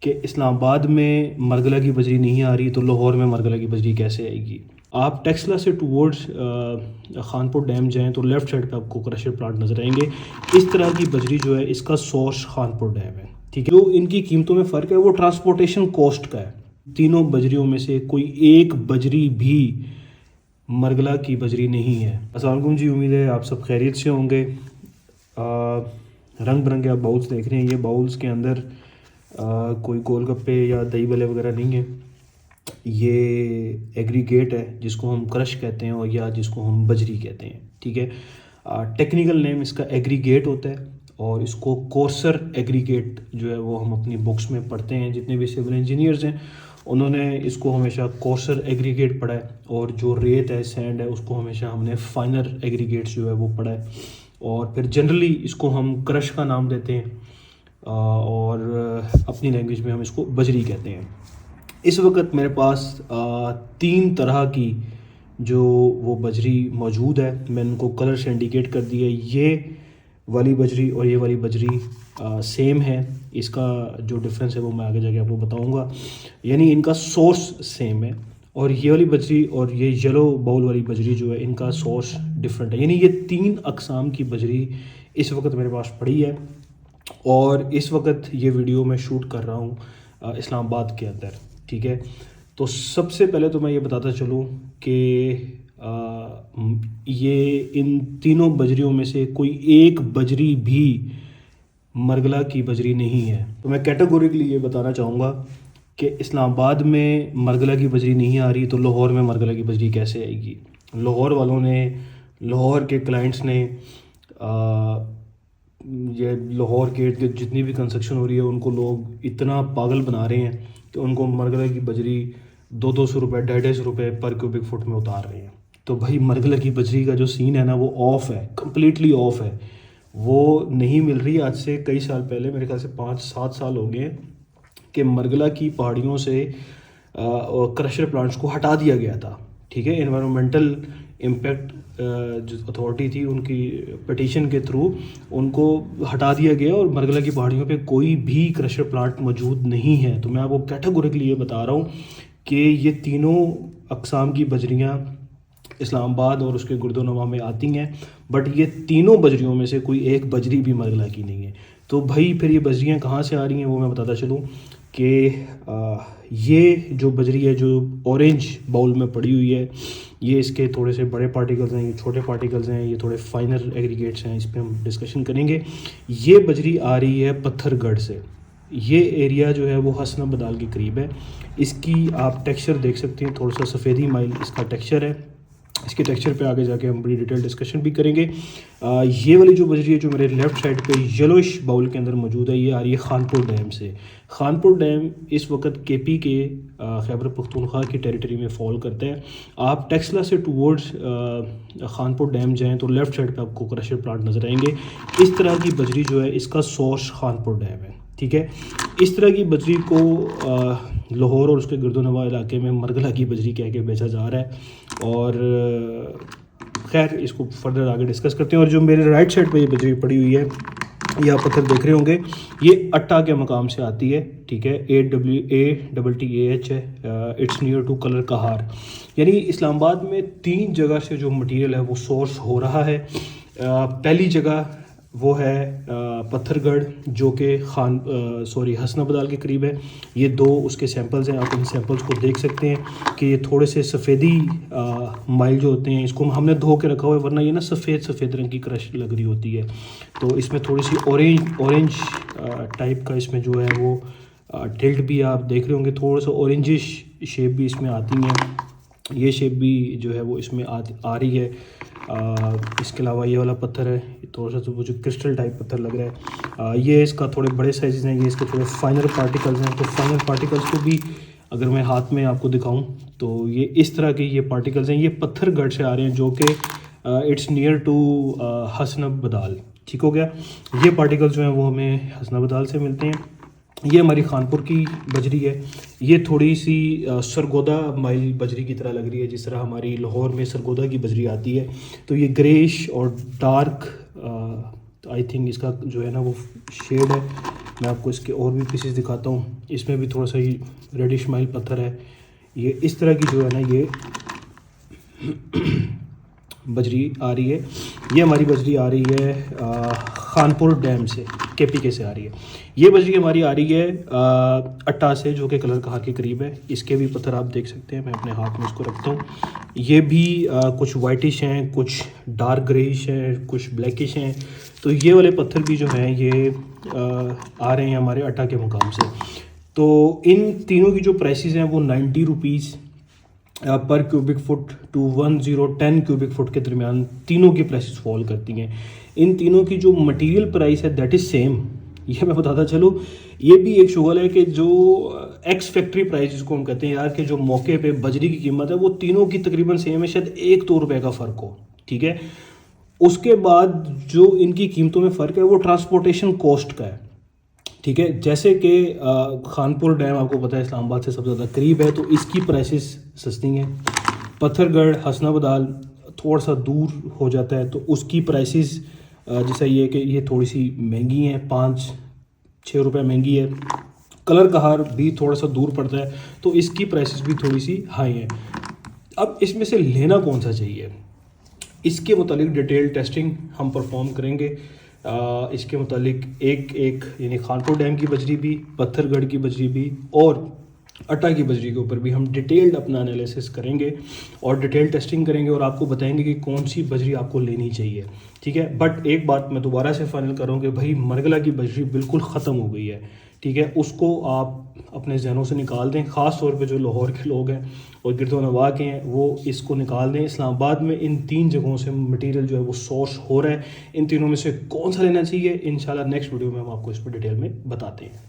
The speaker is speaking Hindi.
कि इस्लामाबाद में मरगला की बजरी नहीं आ रही तो लाहौर में मरगला की बजरी कैसे आएगी। आप टेक्सला से टूवर्ड्स खानपुर डैम जाएं तो लेफ़्ट साइड पे आपको क्रशर प्लांट नज़र आएंगे। इस तरह की बजरी जो है इसका सोर्स खानपुर डैम है। ठीक है, जो इनकी कीमतों में फ़र्क है वो ट्रांसपोर्टेशन कॉस्ट का है। तीनों बजरियों में से कोई एक बजरी भी मरगला की बजरी नहीं है। अस्सलाम वालेकुम जी, उम्मीद है आप सब खैरियत से होंगे। रंग बिरंगे आप बाउल्स देख रहे हैं, ये बाउल्स के अंदर कोई गोलगप्पे या दही भल्ले वगैरह नहीं है। ये एग्रीगेट है जिसको हम क्रश कहते हैं और या जिसको हम बजरी कहते हैं। ठीक है, टेक्निकल नेम इसका एग्रीगेट होता है और इसको कोर्सर एग्रीगेट जो है वो हम अपनी बुक्स में पढ़ते हैं। जितने भी सिविल इंजीनियर्स हैं उन्होंने इसको हमेशा कोर्सर एग्रीगेट पढ़ा है, और जो रेत है, सैंड है, उसको हमेशा हमने फाइनर एग्रीगेट्स जो है वो पढ़ा है। और फिर जनरली इसको हम क्रश का नाम देते हैं और अपनी लैंग्वेज में हम इसको बजरी कहते हैं। इस वक्त मेरे पास 3 तरह की जो वो बजरी मौजूद है। मैंने उनको कलर से इंडिकेट कर दिया। ये वाली बजरी और ये वाली बजरी सेम है। इसका जो डिफरेंस है वो मैं आगे जाके आपको बताऊंगा। यानी इनका सोर्स सेम है, और ये वाली बजरी और ये येलो बाउल वाली बजरी जो है इनका सोर्स डिफरेंट है। यानी ये 3 अकसाम की बजरी इस वक्त मेरे पास पड़ी है, और इस वक्त ये वीडियो मैं शूट कर रहा हूँ इस्लामाबाद के अंदर। ठीक है, तो सबसे पहले तो मैं ये बताता चलूँ कि ये इन तीनों बजरियों में से कोई एक बजरी भी मरगला की बजरी नहीं है। तो मैं कैटेगोरिकली ये बताना चाहूँगा कि इस्लामाबाद में मरगला की बजरी नहीं आ रही तो लाहौर में मरगला की बजरी कैसे आएगी। लाहौर वालों ने, लाहौर के क्लाइंट्स ने ये लाहौर के इर्द गिर्द जितनी भी कंस्ट्रक्शन हो रही है उनको लोग इतना पागल बना रहे हैं कि उनको मरगला की बजरी 200-200 रुपये, 250 रुपये पर क्यूबिक फुट में उतार रहे हैं। तो भाई मरगला की बजरी का जो सीन है ना वो ऑफ है, कम्प्लीटली ऑफ है। वो नहीं मिल रही। आज से कई साल पहले, मेरे ख्याल से 5-7 साल हो गए कि मरगला की पहाड़ियों से क्रशर प्लांट्स को हटा दिया गया था। ठीक है, एनवायरमेंटल इम्पैक्ट जो अथॉरिटी थी उनकी पिटीशन के थ्रू उनको हटा दिया गया, और मरगला की पहाड़ियों पे कोई भी क्रशर प्लांट मौजूद नहीं है। तो मैं आपको कैटेगोरिकली ये बता रहा हूँ कि ये तीनों अकसाम की बजरियाँ इस्लामाबाद और उसके गुर्दोनवा में आती हैं, बट ये तीनों बजरियों में से कोई एक बजरी भी मरगला की नहीं है। तो भाई फिर ये बजरियाँ कहाँ से आ रही हैं वो मैं बताता चलूँ कि ये जो बजरी है जो ऑरेंज बाउल में पड़ी हुई है, ये इसके थोड़े से बड़े पार्टिकल्स हैं, ये छोटे पार्टिकल्स हैं, ये थोड़े फाइनर एग्रीगेट्स हैं। इस पर हम डिस्कशन करेंगे। ये बजरी आ रही है पत्थरगढ़ से। ये एरिया जो है वो हसन बदाल के करीब है। इसकी आप टेक्सचर देख सकते हैं, थोड़ा सा सफ़ेदी माइल इसका टेक्सचर है। इसके टेक्सचर पे आगे जाके हम बड़ी डिटेल डिस्कशन भी करेंगे। ये वाली जो बजरी है जो मेरे लेफ़्ट साइड पे येलोइश बाउल के अंदर मौजूद है, ये आ रही है खानपुर डैम से। खानपुर डैम इस वक्त केपी के खैबर पख्तूनख्वा की टेरिटरी में फॉल करता है। आप टेक्सला से टूवर्ड्स खानपुर डैम जाएँ तो लेफ़्ट साइड पे आपको क्रशर प्लांट नज़र आएंगे। इस तरह की बजरी जो है इसका सोर्स खानपुर डैम है। ठीक है, इस तरह की बजरी को लाहौर और उसके गिरदोनवा इलाके में मरगला की बजरी कह के बेचा जा रहा है। और खैर इसको फर्दर आगे डिस्कस करते हैं। और जो मेरे राइट साइड पे ये बजरी पड़ी हुई है, ये आप पत्थर देख रहे होंगे, ये अट्टा के मकाम से आती है। ठीक है, AWATTAH है। इट्स नियर टू कलर कहार। यानी इस्लामाबाद में 3 जगह से जो मटेरियल है वो सोर्स हो रहा है। पहली जगह वो है पत्थरगढ़ जो कि हसन बदाल के करीब है। ये 2 उसके सैंपल्स हैं। आप इन सैंपल्स को देख सकते हैं कि ये थोड़े से सफ़ेदी माइल जो होते हैं, इसको हमने धो के रखा हुआ है, वरना ये ना सफ़ेद रंग की क्रश लग रही होती है। तो इसमें थोड़ी सी ऑरेंज टाइप का इसमें जो है वो टिल्ट भी आप देख रहे होंगे। थोड़ा सा ऑरेंजिश शेप भी इसमें आती हैं। ये शेप भी जो है वो इसमें आ रही है। इसके अलावा ये वाला पत्थर है, थोड़ा सा तो वो जो क्रिस्टल टाइप पत्थर लग रहा है। ये इसका थोड़े बड़े साइज़ हैं, ये इसके थोड़े फाइनर पार्टिकल्स हैं। तो फाइनर पार्टिकल्स को भी अगर मैं हाथ में आपको दिखाऊं तो ये इस तरह के ये पार्टिकल्स हैं। ये पत्थरगढ़ से आ रहे हैं जो कि इट्स नियर टू हसन बदाल। ठीक हो गया। ये पार्टिकल्स जो हैं वो हमें हसन बदाल से मिलते हैं। ये हमारी खानपुर की बजरी है। ये थोड़ी सी सरगोदा माइल बजरी की तरह लग रही है, जिस तरह हमारी लाहौर में सरगोदा की बजरी आती है। तो ये ग्रेश और डार्क तो आई थिंक इसका जो है ना वो शेड है। मैं आपको इसके और भी पीसेस दिखाता हूँ। इसमें भी थोड़ा सा ही रेडिश माइल पत्थर है। ये इस तरह की जो है ना ये बजरी आ रही है। ये हमारी बजरी आ रही है खानपुर डैम से, KPK से आ रही है। ये बजरी हमारी आ रही है अट्टा से, जो कि कलर कहार के करीब है। इसके भी पत्थर आप देख सकते हैं, मैं अपने हाथ में इसको रखता हूँ। ये भी कुछ वाइटिश हैं, कुछ डार्क ग्रेइश हैं, कुछ ब्लैकिश हैं। तो ये वाले पत्थर भी जो हैं ये आ रहे हैं हमारे अट्टा के मुकाम से। तो इन तीनों की जो प्राइसेस हैं वो 90 rupees per cubic foot to 1010 cubic foot के दरमियान तीनों की प्राइसेस फॉल करती हैं। इन तीनों की जो मटेरियल प्राइस है दैट इज़ सेम। ये मैं बताता चलूँ, ये भी एक शुगल है कि जो एक्स फैक्ट्री प्राइस जिसको हम कहते हैं यार, कि जो मौके पे बजरी की कीमत है वो तीनों की तकरीबन सेम है, शायद 1-2 रुपये का फ़र्क हो, ठीक है। उसके बाद जो इनकी कीमतों में फ़र्क है वो ट्रांसपोर्टेशन कॉस्ट का है, ठीक है। जैसे कि खानपुर डैम आपको पता है इस्लामाबाद से सबसे ज़्यादा करीब है, तो इसकी प्राइसेस सस्ती हैं। पत्थरगढ़ हसनाबदाल थोड़ा सा दूर हो जाता है, तो उसकी प्राइसेस जैसा ये कि ये थोड़ी सी महंगी हैं, 5-6 रुपये महंगी है। कलर कहार भी थोड़ा सा दूर पड़ता है, तो इसकी प्राइसेस भी थोड़ी सी हाई हैं। अब इसमें से लेना कौन सा चाहिए, इसके मुतालिक डिटेल टेस्टिंग हम परफॉर्म करेंगे। इसके मुतालिक एक एक यानी खानपुर डैम की बजरी भी, पत्थरगढ़ की बजरी भी और अट्टा की बजरी के ऊपर भी हम डिटेल्ड अपना एनालिसिस करेंगे और डिटेल टेस्टिंग करेंगे और आपको बताएंगे कि कौन सी बजरी आपको लेनी चाहिए, ठीक है। बट एक बात मैं दोबारा से फाइनल कर रहा हूँ कि भाई मरगला की बजरी बिल्कुल ख़त्म हो गई है, ठीक है। उसको आप अपने जहनों से निकाल दें, ख़ास तौर पे जो लाहौर के लोग हैं और गिरदो नवाह के हैं वो इसको निकाल दें। इस्लामाबाद में इन 3 जगहों से मटेरियल जो है वो सोर्स हो रहा है। इन तीनों में से कौन सा लेना चाहिए, इंशाल्लाह नेक्स्ट वीडियो में हम आपको इस पर डिटेल में बताते हैं।